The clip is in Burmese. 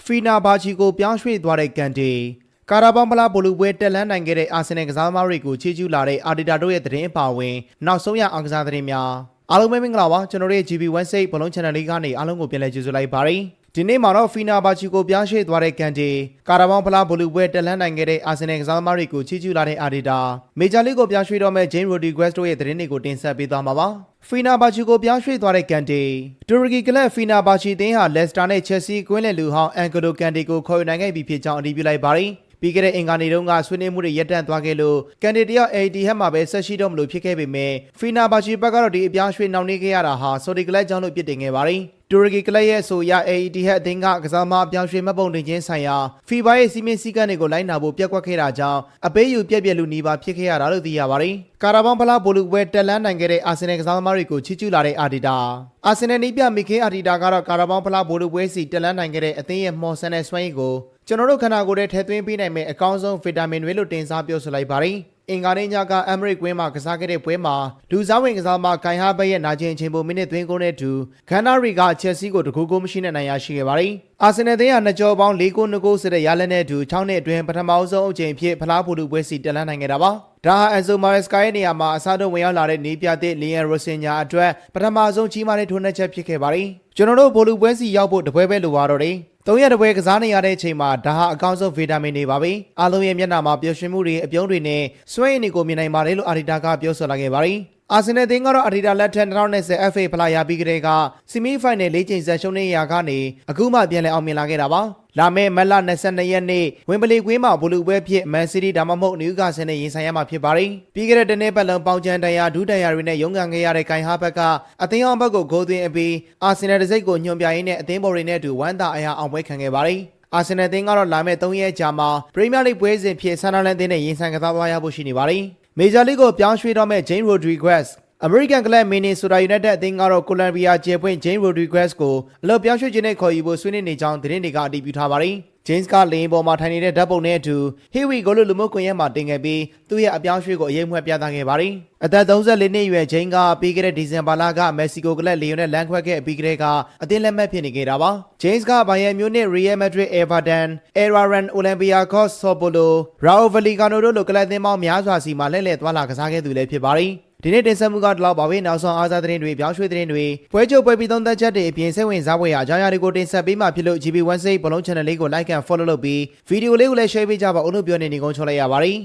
ဖီနာဘာချီကိုပြောင်းရွှေ့သွားတဲ့ကန်တီကာရာဘောင်ဖလားဘောလုံးပွဲတက်လန်းနိုင်ခဲ့တဲ့အာဆင်နယ်ကစားသမားတွေကိုချီးကျူးလာတဲ့အာဒီတာတို့ရဲ့သတင်းအပါအဝင်နောက်ဆုံးရအောင်ကစားသတင်းများအားလုံးပဲမင်္ဂလာပါကျွန်တော်တို့ရဲ့ GB16 ဘောလုံး channel လေးကနေအားလုံးကိုပြန်လည်ကြိုဆိုလိုက်ပါရစေဒီနေ့မှာတော့ဖီနာဘာချီကိုပြောင်းရွှေ့သွားတဲ့ကန်တီကာရာဘောင်ဖလားဘောလုံးပွဲတက်လန်းနိုင်ခဲ့တဲ့အာဆင်နယ်ကစားသမားတွေကိုချီးကျူးလာတဲ့အာဒီတာမေဂျာလိကိုပြောင်းရွှေ့တော့မဲ့ဂျိမ်းရိုဒီဂရက်စ်တို့ရဲ့သတင်းတွေကိုတင်ဆက်ပေးသွားမှာပါဖီနာဘာချီကိုပြောင်းရွှေ့သွားတဲ့ကန်တီတူရကီကလပ်ဖီနာဘာချီတင်းဟာလက်စတာနဲ့ချက်စီကွင်းလယ်လူဟောင်းအန်ဂလိုကန်တီကိုခေါ်ယူနိုင်ခဲ့ပြီဖြစ်ကြောင်းအတည်ပြုလိုက်ပါတယ်ပြီးခဲ့တဲ့အင်္ဂါနေ့တုန်းကဆွေးနွေးမှုတွေရပ်တန့်သွားခဲ့လို့ကန်ဒီတယောက် ATH မှာပဲဆက်ရှိတော့မလို့ဖြစ်ခဲ့ပေမဲ့ဖီနာဘာချီဘက်ကတော့ဒီအပြောင်းရွှေ့နှောင့်နှေးခဲ့ရတာဟာဆိုဒီကလပ်ကြောင့်လို့ပြစ်တင်ခဲ့ပါတယ်တူရကီကလပ်ရဲ့အဆိုအရ ATH အသင်းကကစားမအပြောင်းရွှေ့မှတ်ပုံတင်ခြင်းဆိုင်ရာဖီဘာရဲ့စီမင်းစည်းကမ်းတွေကိုလိုက်နာဖို့ပျက်ကွက်ခဲ့တာကြောင့်အပေးယူပြက်ပြက်လူနီးပါဖြစ်ခဲ့ရတာလို့သိရပါတယ်ကာရာဘောင်ဖလားဘောလုံးပွဲတက်လန်းနိုင်ခဲ့တဲ့အာဆင်နယ်ကစားသမားတွေကိုချီးကျူးလာတဲ့အာဒီတာအာဆင်နယ်နီးပြမီခေအာဒီတာကတော့ကာရာဘောင်ဖလားဘောလုံးပွဲစီတက်လန်းနိုင်ခဲ့တဲ့အသင်းရဲ့မော်ဆန်နယ်စွမ်းရည်ကိုကျွန်တော်တို့ခန္ဓာကိုယ်ထဲထည့်သွင်းပေးနိုင်မယ့်အကောင်းဆုံးဗီတာမင်တွေလို့တင်စားပြောဆိုလိုက်ပါတယ်အင်္ဂါနေ့ညကအမရစ်ကွင်းမှာကစားခဲ့တဲ့ပွဲမှာလူစားဝင်ကစားမဂိုင်ဟာဘက်ရဲ့နာကျင်ချိန်ပုံမိနစ်သွင်းကုန်တဲ့သူဂန်နာရီကချက်စီကိုတကူကိုမရှိနဲ့နိုင်ရရှိခဲ့ပါတယ်အာဆင်နယ်တင်းဟာနှစ်ကြောပေါင်း၄ဂိုး2ဂိုးစစ်တဲ့ရလက်နဲ့တူ6နှစ်အတွင်းပထမဆုံးအကြိမ်ဖြစ်ဖလားဖိုလ်ပွဲစီတက်လှမ်းနိုင်ခဲ့တာပါဒါဟာအန်ဆိုမာရက်စကာရဲ့နေရာမှာအစားထိုးဝင်ရောက်လာတဲ့နေပြတဲ့လီယန်ရိုစင်ညာအတွက်ပထမဆုံးကြီးမားတဲ့ထိုးနှက်ချက်ဖြစ်ခဲ့ပါတယ်ကျွန်တော်တို့ဖိုလ်ပွဲစီရောက်ဖို့တပွဲပဲလိုပါတော့တယ်3ရက်တပွဲကစားနေရတဲ့အချိန်မှာဒါဟာအကောင်းဆုံးဗီတာမင်တွေပါပဲအားလုံးရဲ့မျက်နှာမှာပျော်ရွှင်မှုတွေအပြုံးတွေနဲ့စွမ်းရည်တွေကိုမြင်နိုင်ပါတယ်လို့အာဒီတာကပြောဆိုလာခဲ့ပါတယ်အာဆင်နယ်တင်းကတော့အာဒီတာလက်ထက်2020 FA ဖလားရပြီးကတည်းကဆီမီဖိုင်နယ်၄ချိန်ဆက်ရှုံးနေရကနေအခုမှပြန်လည်အောင်မြင်လာခဲ့တာပါလာမယ့်မတ်လ22ရက်နေ့ဝင်ပလီကွင်းမှာဘောလုံးပွဲဖြစ်မန်စီးတီးဒါမှမဟုတ်နယူကာဆယ်နဲ့ရင်ဆိုင်ရမှာဖြစ်ပါတယ်ပြီးခဲ့တဲ့တနေ့ပတ်လုံးပေါင်ချန်တန်ရာဒူးတန်ရာတွေနဲ့ရုန်းကန်ခဲ့ရတဲ့ဂိုင်ဟာဘက်ကအသင်းအောင်ဘက်ကိုဂိုးသွင်းအပြီးအာဆင်နယ်တစိတ်ကိုညွှန်ပြရင်းနဲ့အသင်းပေါ်တွေနဲ့အတူဝမ်းသာအရာအောင်ပွဲခံခဲ့ပါတယ်အာဆင်နယ်တင်းကတော့လာမယ့်3ရက်ကြာမှာပရီးမီးယားလိပွဲစဉ်ဖြစ်ဆန်ဒါလန်တင်းနဲ့ရင်ဆိုင်ကစားသွားရဖို့ရှိနေပါတယ်မေဂျာလိကိုပြောင်းရွှေ့တော့မဲ့ဂျိမ်းရိုဒရီဂရက်စ်အမေရိကန်ကလပ်မီနီဆိုတာယူနိုက်တက်အသင်းကတော့ကိုလံဘီယာကျေပွင့်ဂျိမ်းရိုဒရီဂရက်စ်ကိုအလုပ်ပြောင်းရွှေ့ခြင်းနဲ့ခေါ်ယူဖို့ဆွေးနွေးနေကြောင်းသတင်းတွေကအတည်ပြုထားပါတယ်ဂျိမ်းစ်ကလေယာဉ်ပေါ်မှာထိုင်နေတဲ့ဓာတ်ပုံနဲ့အတူဟီဝီကိုလူမှုကွန်ရက်မှာတင်ခဲ့ပြီးသူ့ရဲ့အပြောင်းရွှေ့ကိုအရေးမွှဲပြသခဲ့ပါတယ်အသက်34နှစ်အရွယ်ဂျိမ်းကပြီးခဲ့တဲ့ဒီဇင်ဘာလကမက္ကဆီကိုကလပ်လီယွန်နဲ့လမ်းခွဲခဲ့ပြီးကတည်းကအသင်းလက်မှတ်ဖြစ်နေခဲ့တာပါဂျိမ်းစ်ကဘိုင်ယန်မြူနစ်ရီယယ်မက်ဒရစ်အေဗာတန်အေရာရန်အိုလံပီယာကော့စ်ဆော်ပိုလိုရာအိုဗလီကာနိုတို့လိုကလပ်အသင်းပေါင်းများစွာစီမှာလှည့်လည်သွားလာကစားခဲ့သူလည်းဖြစ်ပါတယ်ဒီနေ့တင်ဆက်မှုကတော့လောက်ပါပဲနောက်ဆုံးအားစားသတင်းတွေပြောင်းရွှေ့သတင်းတွေပွဲချုပ်ပွဲပြီးသုံးသက်ချက်တွေအပြင်စိတ်ဝင်စားဖွယ်ရာအကြောင်းအရာတွေကိုတင်ဆက်ပေးမှဖြစ်လို့ GB16 ဘောလုံး channel လေးကို like and follow လုပ်ပြီးဗီဒီယိုလေးကိုလည်း share ပေးကြပါဦးလို့ပြောနေနေကုန်းချလိုက်ရပါတယ်